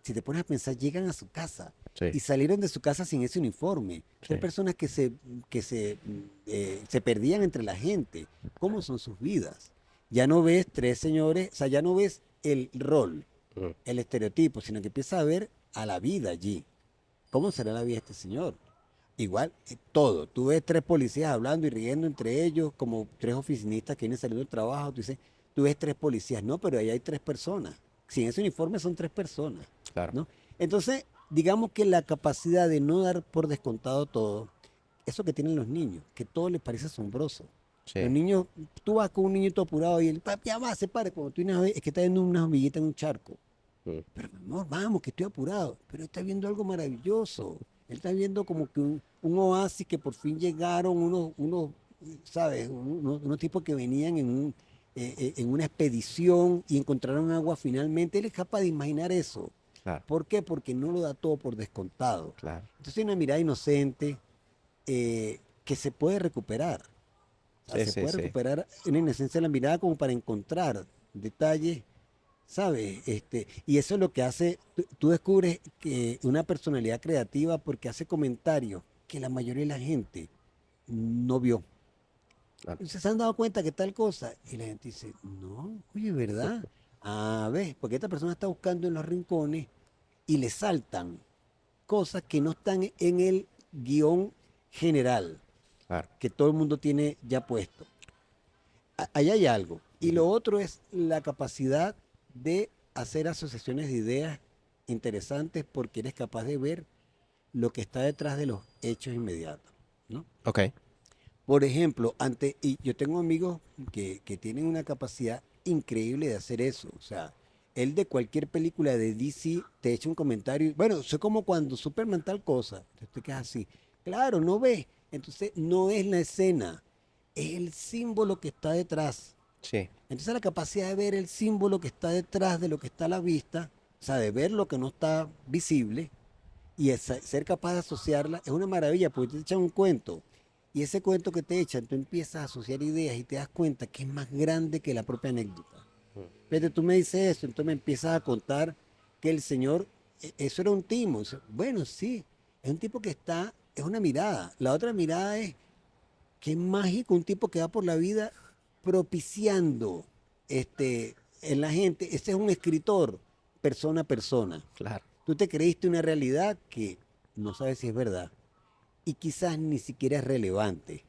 si te pones a pensar, llegan a su casa
sí,
y salieron de su casa sin ese uniforme.
sí.
Tres personas se perdían entre la gente. ¿Cómo son sus vidas? Ya no ves tres señores, o sea, ya no ves el rol,
Mm,
el estereotipo, sino que empiezas a ver a la vida allí. ¿Cómo será la vida de este señor? Igual, todo. Tú ves tres policías hablando y riendo entre ellos, como tres oficinistas que vienen saliendo del trabajo. Tú dices, tú ves tres policías. No, pero ahí hay tres personas. Sin ese uniforme son tres personas,
claro.
¿no? Entonces, digamos que la capacidad de no dar por descontado todo, eso que tienen los niños, que todo les parece asombroso. Los
Sí.
niños, tú vas con un niñito apurado y el papi ya va, se para, cuando tú vienes a ver, es que está viendo una hormiguita en un charco.
Mm.
Pero mi amor, vamos, que estoy apurado. Pero él está viendo algo maravilloso. Él está viendo como que un oasis que por fin llegaron unos ¿sabes? Unos tipos que venían en una expedición y encontraron agua finalmente. Él es capaz de imaginar eso.
Claro,
¿Por qué? Porque no lo da todo por descontado.
claro.
Entonces hay una mirada inocente que se puede recuperar. O sea,
Sí,
se
sí,
puede
sí.
recuperar en esencia la mirada como para encontrar detalles, ¿sabes? Y eso es lo que hace, tú descubres que una personalidad creativa porque hace comentarios que la mayoría de la gente no vio.
Claro.
Entonces se han dado cuenta que tal cosa y la gente dice, no, oye, ¿verdad? A ver, porque esta persona está buscando en los rincones y le saltan cosas que no están en el guión general
Claro.
que todo el mundo tiene ya puesto. Ahí hay algo. Y
Ujú.
lo otro es la capacidad de hacer asociaciones de ideas interesantes porque eres capaz de ver lo que está detrás de los hechos inmediatos, ¿no?
Ok.
Por ejemplo, y yo tengo amigos que tienen una capacidad increíble de hacer eso. O sea, él de cualquier película de DC te echa un comentario. Bueno, eso es como cuando Superman tal cosa. Entonces te quedas así. Claro, no ves. Entonces no es la escena, es el símbolo que está detrás.
Sí.
Entonces la capacidad de ver el símbolo que está detrás de lo que está a la vista, o sea, de ver lo que no está visible, y ser capaz de asociarla es una maravilla, porque te echan un cuento. Y ese cuento que te echan, tú empiezas a asociar ideas y te das cuenta que es más grande que la propia anécdota. Pero tú me dices eso, entonces me empiezas a contar que el Señor, eso era un timo. Bueno, sí, es un tipo que está, es una mirada. La otra mirada es que es mágico un tipo que va por la vida propiciando en la gente. Ese es un escritor, persona a persona.
Claro.
Tú te creíste una realidad que no sabes si es verdad y quizás ni siquiera es relevante.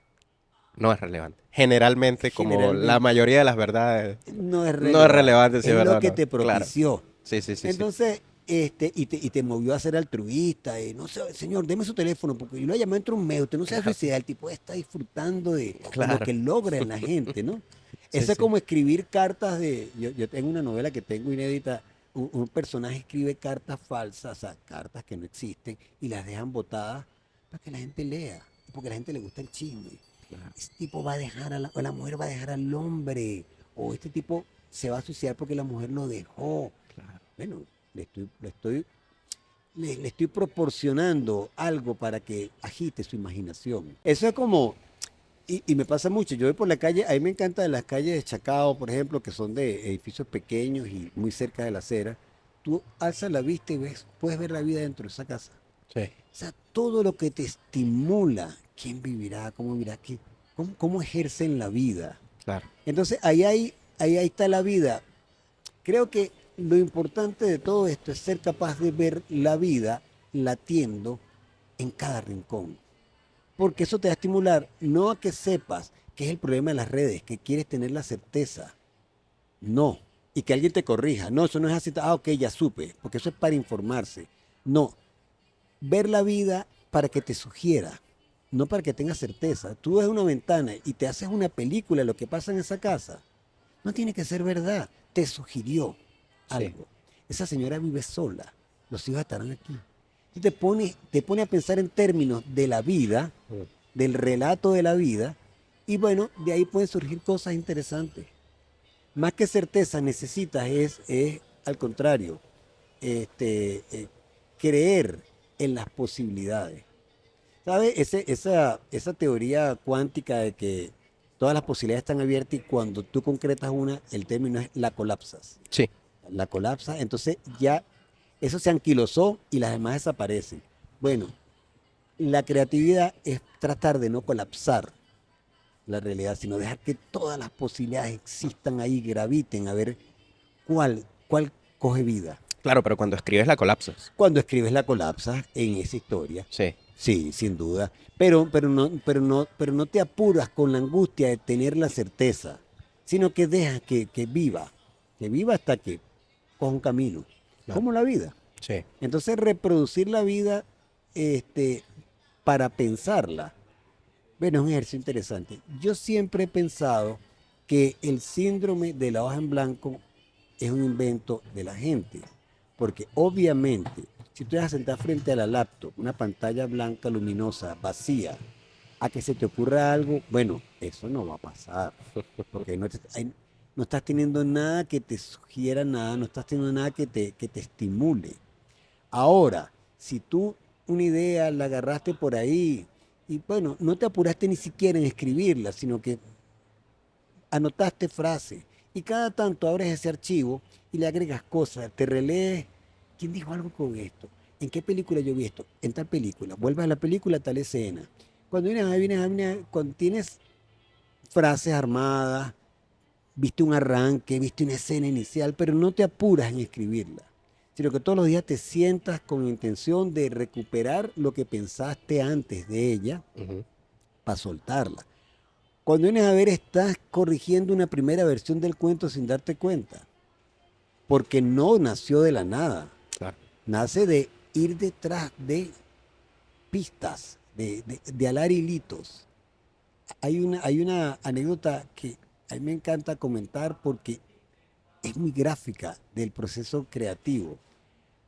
No es relevante. Generalmente, como la
Generalmente
mayoría de las verdades,
no es
no es
relevante,
relevante si
es
es
lo
verdad o
que
no.
te
Claro.
propició.
Sí, sí, sí, sí.
Entonces, y te movió a ser altruista, no sé, señor, deme su teléfono, porque yo lo llamé dentro de un mes, usted no se va a
Claro,
suicidar, el tipo está disfrutando de lo
claro.
que logra en la gente, ¿no?
Sí,
Eso es
sí.
como escribir cartas yo tengo una novela que tengo inédita, un personaje escribe cartas falsas, o sea, cartas que no existen, y las dejan botadas para que la gente lea, porque a la gente le gusta el chisme.
Claro,
Este tipo va a dejar o la mujer va a dejar al hombre, o este tipo se va a suicidar porque la mujer lo dejó.
claro.
Bueno, le estoy proporcionando algo para que agite su imaginación. Eso es como, y me pasa mucho, yo voy por la calle, a mí me encantan las calles de Chacao, por ejemplo, que son de edificios pequeños y muy cerca de la acera. Tú alzas la vista y puedes ver la vida dentro de esa casa.
Sí.
O sea, todo lo que te estimula, quién vivirá, cómo vivirá, cómo ejercen la vida.
Claro.
Entonces, ahí está la vida. Creo que lo importante de todo esto es ser capaz de ver la vida latiendo en cada rincón. Porque eso te va a estimular no a que sepas que es el problema de las redes, que quieres tener la certeza. No. Y que alguien te corrija. No, eso no es así. Ah, ok, ya supe. Porque eso es para informarse. No. Ver la vida para que te sugiera, no para que tengas certeza. Tú ves una ventana y te haces una película de lo que pasa en esa casa. No tiene que ser verdad. Te sugirió
Sí.
algo. Esa señora vive sola. Los hijos estarán aquí. Y te pone a pensar en términos de la vida,
Mm.
del relato de la vida, y bueno, de ahí pueden surgir cosas interesantes. Más que certeza necesitas es al contrario, creer en las posibilidades. ¿Sabes? Esa teoría cuántica de que todas las posibilidades están abiertas y cuando tú concretas una, el término es la colapsas.
Sí.
La colapsa, entonces ya eso se anquilosó y las demás desaparecen. Bueno, la creatividad es tratar de no colapsar la realidad, sino dejar que todas las posibilidades existan ahí, graviten, a ver cuál coge vida.
Claro, pero cuando escribes la colapsas.
Cuando escribes la colapsas en esa historia,
Sí.
sí, sin duda, pero no te apuras con la angustia de tener la certeza, sino que dejas que viva hasta que coja un camino,
Claro.
como la vida.
Sí.
Entonces, reproducir la vida para pensarla, bueno, es un ejercicio interesante. Yo siempre he pensado que el síndrome de la hoja en blanco es un invento de la gente, porque obviamente, si tú vas a sentar frente a la laptop, una pantalla blanca, luminosa, vacía, a que se te ocurra algo, bueno, eso no va a pasar, porque no estás teniendo nada que te sugiera nada, no estás teniendo nada que te estimule. Ahora, si tú una idea la agarraste por ahí y bueno, no te apuraste ni siquiera en escribirla, sino que anotaste frases y cada tanto abres ese archivo y le agregas cosas, te relees, ¿quién dijo algo con esto? ¿En qué película yo vi esto? En tal película, vuelves a la película, tal escena. Cuando cuando tienes frases armadas, viste un arranque, viste una escena inicial, pero no te apuras en escribirla, sino que todos los días te sientas con intención de recuperar lo que pensaste antes de ella
Ujú.
para soltarla. Cuando vienes a ver, estás corrigiendo una primera versión del cuento sin darte cuenta, porque no nació de la nada,
Claro.
nace de ir detrás de pistas, de alar hilitos. Hay una anécdota que a mí me encanta comentar porque es muy gráfica del proceso creativo.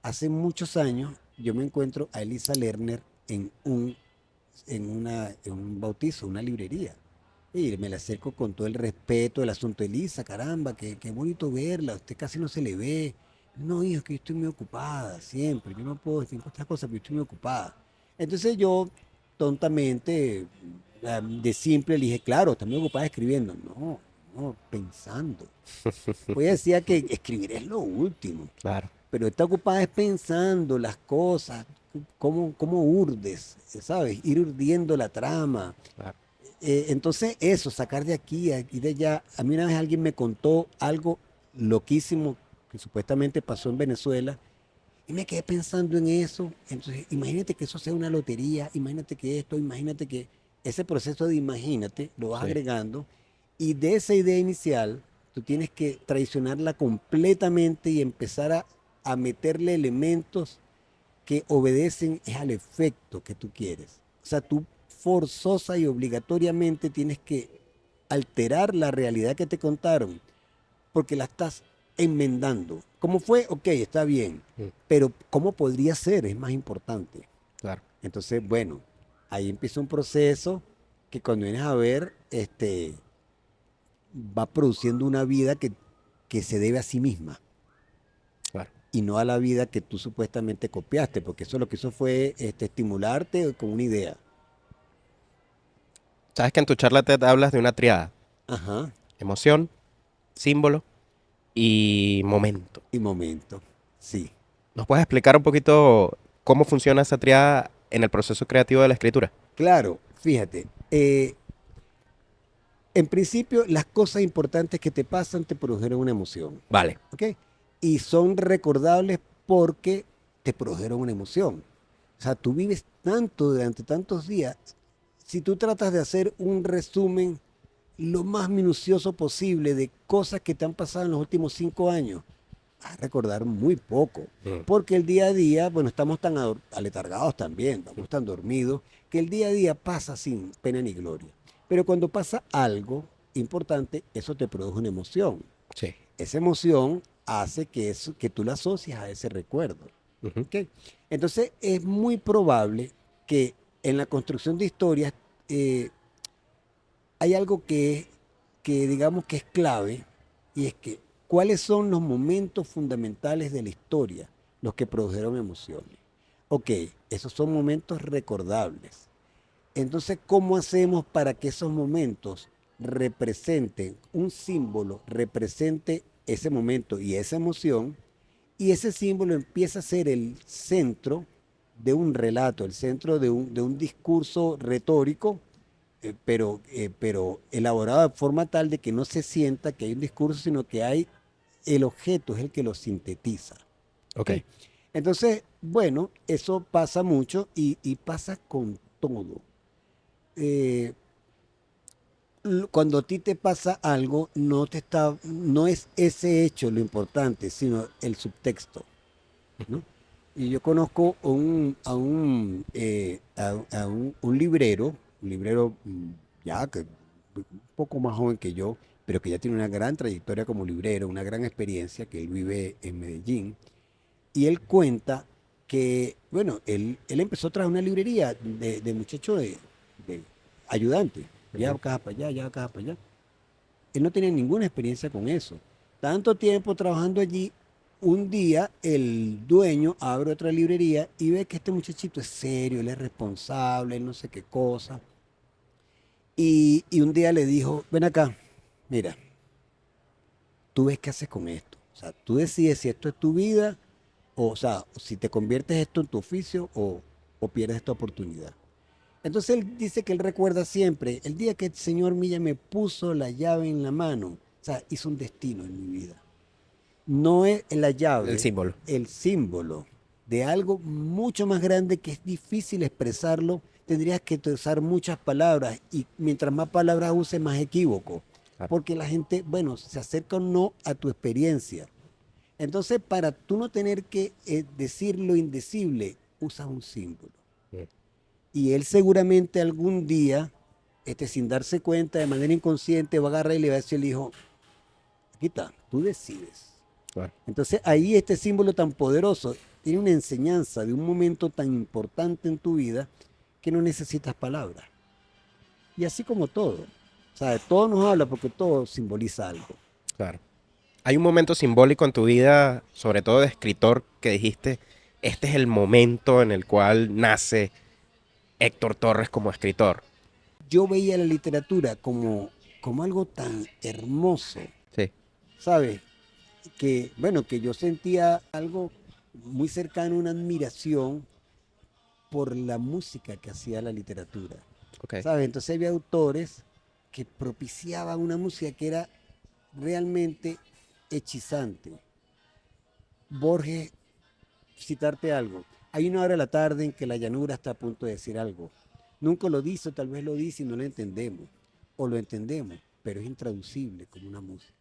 Hace muchos años yo me encuentro a Elisa Lerner en un bautizo, una librería. Y me la acerco con todo el respeto, el asunto. Elisa, caramba, qué bonito verla, usted casi no se le ve. No, hijo, es que yo estoy muy ocupada, siempre. Yo no puedo decir otras cosas, pero yo estoy muy ocupada. Entonces yo, tontamente, de simple, le dije, claro, está muy ocupada escribiendo. No, no, pensando. Pues ella decía que escribir es lo último,
Claro.
pero está ocupada es pensando las cosas, cómo urdes, ¿sabes? Ir urdiendo la trama.
Claro.
Entonces eso, sacar de aquí y de allá. A mí una vez alguien me contó algo loquísimo que supuestamente pasó en Venezuela y me quedé pensando en eso. Entonces, imagínate que eso sea una lotería, imagínate que esto, imagínate que ese proceso de imagínate lo vas
Sí.
agregando y de esa idea inicial tú tienes que traicionarla completamente y empezar a meterle elementos que obedecen es al efecto que tú quieres. O sea, tú forzosa y obligatoriamente tienes que alterar la realidad que te contaron porque la estás enmendando. ¿Cómo fue? Ok, está bien.
Mm.
Pero ¿cómo podría ser? Es más importante.
Claro.
Entonces, bueno, ahí empieza un proceso que cuando vienes a ver, va produciendo una vida que se debe a sí misma
Claro.
y no a la vida que tú supuestamente copiaste, porque eso lo que hizo fue estimularte con una idea.
Sabes que en tu charla te hablas de una triada:
Ajá,
emoción, símbolo y momento.
y momento. Sí,
¿Nos puedes explicar un poquito cómo funciona esa triada en el proceso creativo de la escritura?
claro, fíjate. En principio, las cosas importantes que te pasan te produjeron una emoción,
Vale.
¿ok? Y son recordables porque te produjeron una emoción. O sea, tú vives tanto durante tantos días. Si tú tratas de hacer un resumen lo más minucioso posible de cosas que te han pasado en los últimos 5 años, vas a recordar muy poco.
Mm.
Porque el día a día, bueno, estamos tan aletargados también, estamos tan dormidos, que el día a día pasa sin pena ni gloria. Pero cuando pasa algo importante, eso te produce una emoción.
Sí.
Esa emoción hace que tú la asocias a ese recuerdo.
Ujú.
¿Ok? Entonces es muy probable que en la construcción de historias eh, hay algo que digamos que es clave y es que cuáles son los momentos fundamentales de la historia, los que produjeron emociones. Ok, esos son momentos recordables. Entonces, ¿cómo hacemos para que esos momentos representen un símbolo, represente ese momento y esa emoción? Y ese símbolo empieza a ser el centro de un relato, el centro de un discurso retórico, pero elaborado de forma tal de que no se sienta que hay un discurso, sino que hay el objeto, es el que lo sintetiza. ¿Ok?
Ok.
Entonces, bueno, eso pasa mucho y pasa con todo. Eh, Cuando a ti te pasa algo, no es ese hecho lo importante, sino el subtexto, ¿no? Y yo conozco un librero ya que un poco más joven que yo, pero que ya tiene una gran trayectoria como librero, una gran experiencia, que él vive en Medellín. Y él cuenta que, bueno, él empezó a trabajar en una librería de muchacho de ayudante. Ya
Ujú.
caja para allá, ya caja para allá. Él no tenía ninguna experiencia con eso. Tanto tiempo trabajando allí, un día el dueño abre otra librería y ve que este muchachito es serio, él es responsable, él no sé qué cosa. Y un día le dijo, ven acá, mira, tú ves qué haces con esto. O sea, tú decides si esto es tu vida, o sea, si te conviertes esto en tu oficio o pierdes esta oportunidad. Entonces él dice que él recuerda siempre el día que el señor Milla me puso la llave en la mano. O sea, hizo un destino en mi vida. No es la
El
llave,
símbolo.
el símbolo de algo mucho más grande que es difícil expresarlo. Tendrías que usar muchas palabras y mientras más palabras uses, más equívoco.
Claro.
Porque la gente, bueno, se acerca o no a tu experiencia. Entonces, para tú no tener que decir lo indecible, usas un símbolo.
Mm.
Y él seguramente algún día, sin darse cuenta, de manera inconsciente, va a agarrar y le va a decir al hijo, aquí está, tú decides.
Claro.
Entonces ahí este símbolo tan poderoso tiene una enseñanza de un momento tan importante en tu vida que no necesitas palabras. Y así como todo. O sea, todo nos habla porque todo simboliza algo.
Claro. Hay un momento simbólico en tu vida, sobre todo de escritor, que dijiste, este es el momento en el cual nace Héctor Torres como escritor.
Yo veía la literatura como algo tan hermoso,
Sí,
¿sabes? Que, bueno, que yo sentía algo muy cercano, una admiración por la música que hacía la literatura,
ok.
¿sabes? Entonces había autores que propiciaban una música que era realmente hechizante. Borges, citarte algo. Hay una hora de la tarde en que la llanura está a punto de decir algo. Nunca lo dice, tal vez lo dice y no lo entendemos. O lo entendemos, pero es intraducible como una música.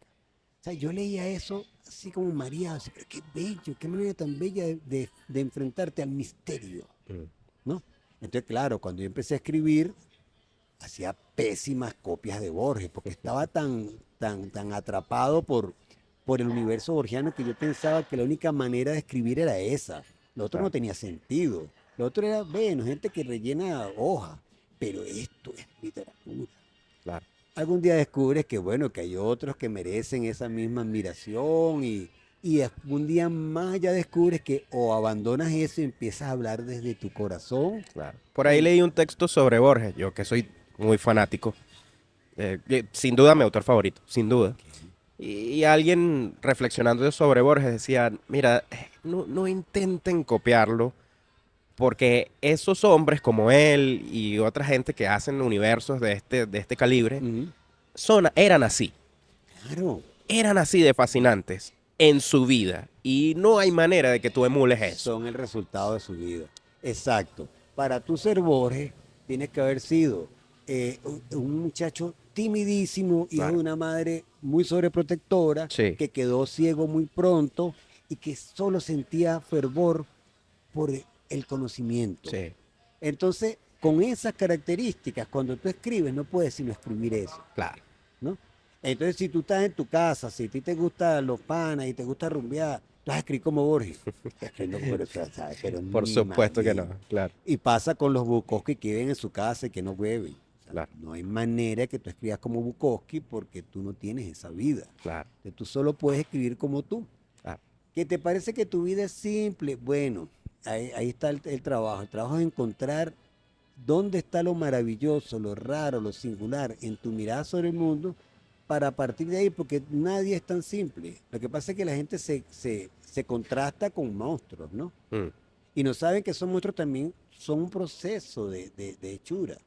O sea, yo leía eso así como mareado, así, pero qué bello, qué manera tan bella de enfrentarte al misterio,
Mm.
¿no? Entonces, claro, cuando yo empecé a escribir, hacía pésimas copias de Borges, porque estaba tan atrapado por el universo borgiano que yo pensaba que la única manera de escribir era esa. Lo otro no
Claro,
tenía sentido. Lo otro era, bueno, gente que rellena hojas, pero esto es literatura.
claro.
Algún día descubres que, bueno, que hay otros que merecen esa misma admiración y algún día más ya descubres que o abandonas eso y empiezas a hablar desde tu corazón.
Claro. Por ahí
Bueno,
leí un texto sobre Borges, yo que soy muy fanático, que sin duda mi autor favorito, sin duda.
ok.
Y alguien reflexionando sobre Borges decía, mira, no intenten copiarlo, porque esos hombres como él y otra gente que hacen universos de este calibre,
Ujú.
eran
Claro,
eran así de fascinantes en su vida. Y no hay manera de que tú emules eso.
son el resultado de su vida. Exacto. Para tú ser Borges, tienes que haber sido un muchacho timidísimo, hijo de
Claro.
una madre muy sobreprotectora,
Sí,
que quedó ciego muy pronto y que solo sentía fervor por el conocimiento.
sí,
Entonces, con esas características, cuando tú escribes, no puedes sino escribir eso,
claro.
¿no? Entonces, si tú estás en tu casa, si a ti te gustan los panas y te gusta rumbear, tú vas a escribir como Borges. Escribiendo como Borges, ¿sabes? Pero
Por
ni
supuesto que no.
manera.
Claro,
Y pasa con los Bukowski que viven en su casa y que no beben. O sea,
claro,
no hay manera que tú escribas como Bukowski porque tú no tienes esa vida.
claro,
Entonces, tú solo puedes escribir como tú.
claro.
¿Que te parece que tu vida es simple? Bueno, ahí está el trabajo. El trabajo es encontrar dónde está lo maravilloso, lo raro, lo singular en tu mirada sobre el mundo para partir de ahí, porque nadie es tan simple. Lo que pasa es que la gente se contrasta con monstruos, ¿no?
Mm,
Y no saben que esos monstruos también son un proceso de hechura.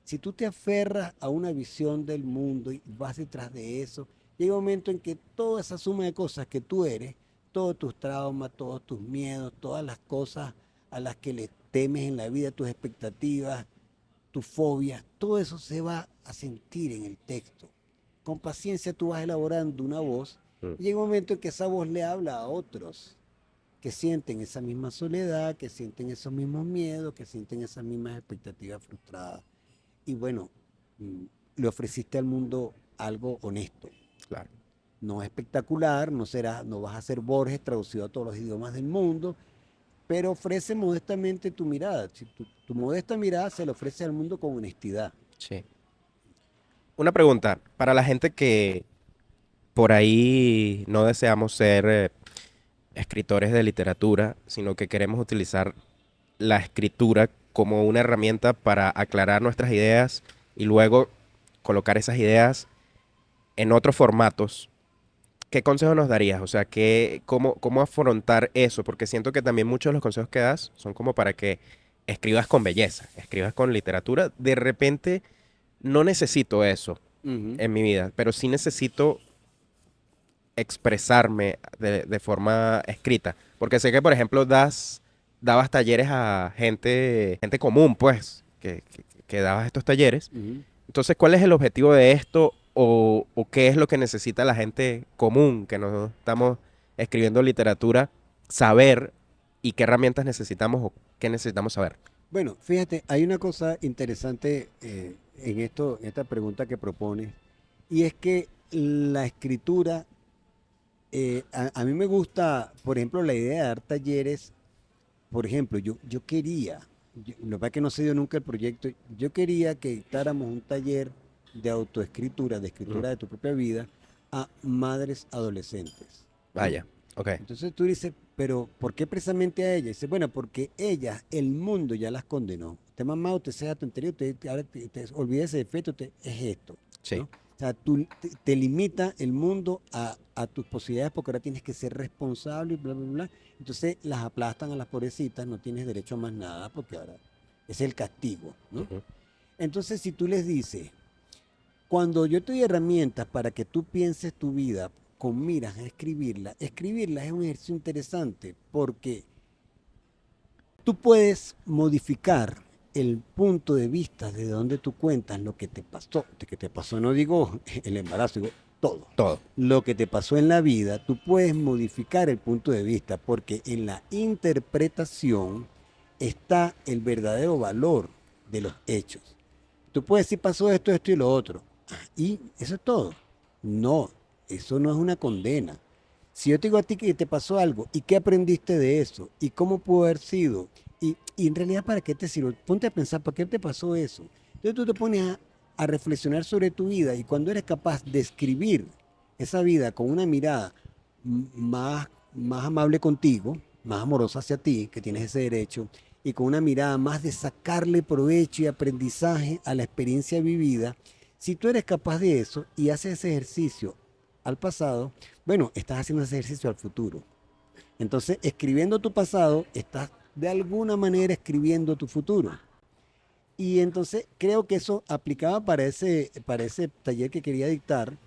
Si tú te aferras a una visión del mundo y vas detrás de eso, llega un momento en que toda esa suma de cosas que tú eres, todos tus traumas, todos tus miedos, todas las cosas a las que le temes en la vida, tus expectativas, tus fobias, todo eso se va a sentir en el texto. Con paciencia tú vas elaborando una voz
mm,
y llega un momento en que esa voz le habla a otros que sienten esa misma soledad, que sienten esos mismos miedos, que sienten esas mismas expectativas frustradas. Y bueno, mm, le ofreciste al mundo algo honesto.
Claro.
No espectacular, no vas a ser Borges traducido a todos los idiomas del mundo, pero ofrece modestamente tu mirada. Si tu modesta mirada se le ofrece al mundo con honestidad.
Sí. Una pregunta, para la gente que por ahí no deseamos ser escritores de literatura, sino que queremos utilizar la escritura como una herramienta para aclarar nuestras ideas y luego colocar esas ideas en otros formatos. ¿Qué consejo nos darías? O sea, cómo afrontar eso? Porque siento que también muchos de los consejos que das son como para que escribas con belleza, escribas con literatura. De repente, no necesito eso
Ujú.
en mi vida, pero sí necesito expresarme de forma escrita. Porque sé que, por ejemplo, dabas talleres a gente común, pues, que dabas estos talleres.
Ujú.
Entonces, ¿cuál es el objetivo de esto o qué es lo que necesita la gente común que no estamos escribiendo literatura saber y qué herramientas necesitamos o qué necesitamos saber?
Bueno, fíjate, hay una cosa interesante en esta pregunta que propones, y es que la escritura, a mí me gusta, por ejemplo, la idea de dar talleres. Por ejemplo, yo quería, lo que pasa es que no se dio nunca el proyecto, yo quería que dictáramos un taller de autoescritura, de
Mm,
escritura de tu propia vida, a madres adolescentes, ¿no?
vaya, ok.
Entonces tú dices, pero ¿por qué precisamente a ellas? Dice, bueno, porque ellas, el mundo ya las condenó. Usted mamá, usted sea tontería, ahora te olvida ese defecto, es esto, ¿no?
Sí,
O sea, te limita el mundo a tus posibilidades porque ahora tienes que ser responsable y bla, bla, bla. Entonces las aplastan a las pobrecitas, no tienes derecho a más nada porque ahora es el castigo, ¿no?
ujú,
Entonces si tú les dices, cuando yo te doy herramientas para que tú pienses tu vida con miras a escribirla es un ejercicio interesante porque tú puedes modificar el punto de vista de donde tú cuentas lo que te pasó. De que te pasó no digo el embarazo, digo todo.
todo.
Lo que te pasó en la vida, tú puedes modificar el punto de vista porque en la interpretación está el verdadero valor de los hechos. Tú puedes decir pasó esto, esto y lo otro. Y eso es todo. No, eso no es una condena. Si yo te digo a ti que te pasó algo y qué aprendiste de eso y cómo pudo haber sido y en realidad para qué te sirve, ponte a pensar, ¿por qué te pasó eso? Entonces tú te pones a reflexionar sobre tu vida y cuando eres capaz de escribir esa vida con una mirada más amable contigo, más amorosa hacia ti, que tienes ese derecho, y con una mirada más de sacarle provecho y aprendizaje a la experiencia vivida, si tú eres capaz de eso y haces ese ejercicio al pasado, bueno, estás haciendo ese ejercicio al futuro. Entonces, escribiendo tu pasado, estás de alguna manera escribiendo tu futuro. Y entonces creo que eso aplicaba para ese taller que quería dictar,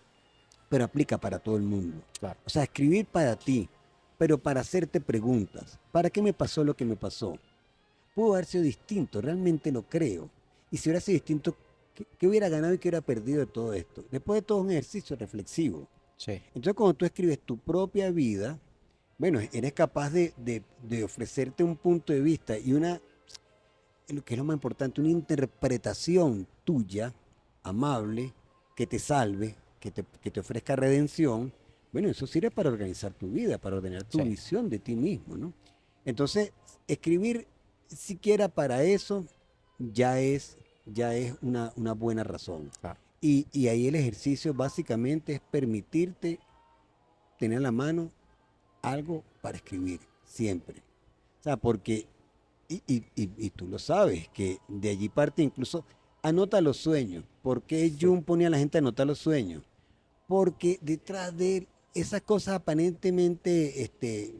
pero aplica para todo el mundo.
Claro.
O sea, escribir para ti, pero para hacerte preguntas. ¿Para qué me pasó lo que me pasó? Pudo haber sido distinto, realmente lo creo. Y si hubiera sido distinto, ¿qué hubiera ganado y qué hubiera perdido de todo esto? Después de todo es un ejercicio reflexivo.
Sí,
Entonces, cuando tú escribes tu propia vida, bueno, eres capaz de ofrecerte un punto de vista y lo que es lo más importante, una interpretación tuya, amable, que te salve, que te ofrezca redención. Bueno, eso sirve para organizar tu vida, para ordenar tu
sí,
visión de ti mismo, ¿no? Entonces, escribir siquiera para eso ya es una buena razón.
claro.
Y ahí el ejercicio básicamente es permitirte tener a la mano algo para escribir, siempre. O sea, porque, y tú lo sabes, que de allí parte incluso, anota los sueños. ¿Por qué Jung ponía a la gente a anotar los sueños? Porque detrás de esas cosas aparentemente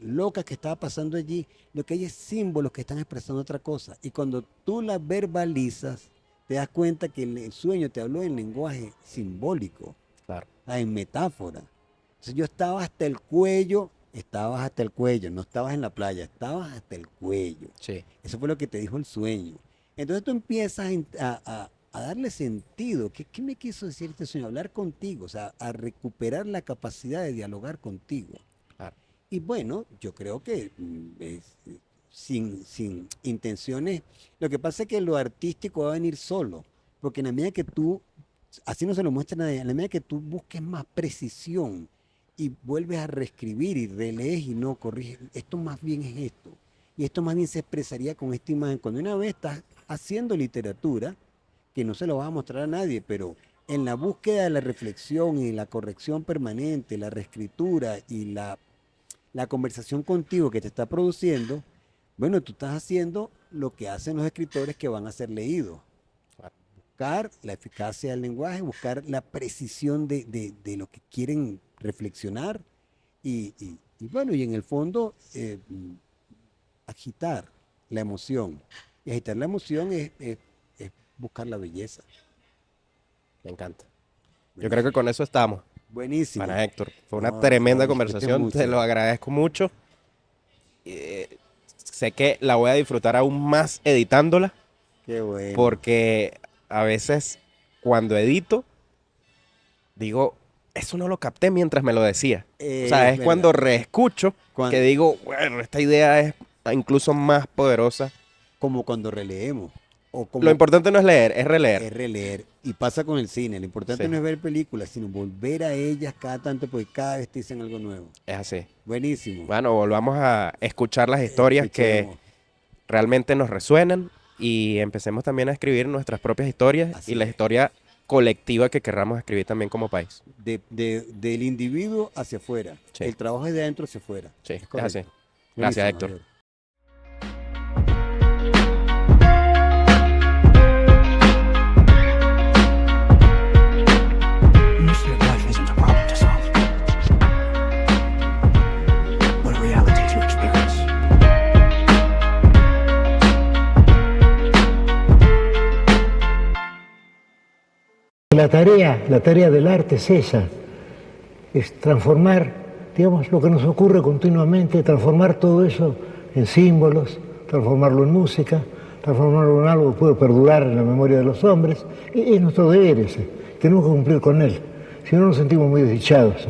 locas que estaba pasando allí, lo que hay es símbolos que están expresando otra cosa. Y cuando tú las verbalizas, te das cuenta que el sueño te habló en lenguaje simbólico,
Claro.
en metáfora. Entonces yo estaba hasta el cuello, estabas hasta el cuello, no estabas en la playa, estabas hasta el cuello.
Sí,
Eso fue lo que te dijo el sueño. Entonces tú empiezas a darle sentido. ¿Qué me quiso decir este sueño? Hablar contigo, o sea, a recuperar la capacidad de dialogar contigo.
claro.
Y bueno, yo creo que sin intenciones, lo que pasa es que lo artístico va a venir solo, porque en la medida que tú, así no se lo muestra a nadie, en la medida que tú busques más precisión y vuelves a reescribir y relees y no corriges, esto más bien es esto, y esto más bien se expresaría con esta imagen. Cuando una vez estás haciendo literatura, que no se lo vas a mostrar a nadie, pero en la búsqueda de la reflexión y la corrección permanente, la reescritura y la conversación contigo que te está produciendo, bueno, tú estás haciendo lo que hacen los escritores que van a ser leídos. Buscar la eficacia del lenguaje, buscar la precisión de lo que quieren reflexionar y bueno, y en el fondo agitar la emoción. Y agitar la emoción es buscar la belleza.
Me encanta. Yo creo que con eso estamos.
Buenísimo.
Para Héctor, fue una
No,
tremenda
no, disfruté
conversación,
mucho.
te lo agradezco mucho. Sé que la voy a disfrutar aún más editándola,
Qué bueno.
porque a veces cuando edito, digo, eso no lo capté mientras me lo decía. O sea, es
verdad.
cuando reescucho
Cuan-
que digo, bueno, esta idea es incluso más poderosa.
Como cuando releemos. O como
Lo importante no es leer, es releer.
es releer. Y pasa con el cine. Lo importante
Sí.
no es ver películas, sino volver a ellas cada tanto, porque cada vez te dicen algo nuevo.
Es así.
Buenísimo.
Bueno, volvamos a escuchar las historias que
Escuchemos.
realmente nos resuenan y empecemos también a escribir nuestras propias historias
Así
y la
es.
historia colectiva que querramos escribir también como país.
Del individuo hacia afuera.
Sí.
El trabajo es de adentro hacia afuera.
Sí,
Es
es
correcto.
así. Gracias,
Buenísimo,
Héctor.
Javier.
Mystery of life isn't a problem to solve, but a reality to experience.
La tarea del arte es esa, es transformar, digamos, lo que nos ocurre continuamente, transformar todo eso en símbolos, transformarlo en música, transformarlo en algo que puede perdurar en la memoria de los hombres. Es nuestro deber ese, tenemos que cumplir con él, si no nos sentimos muy desdichados.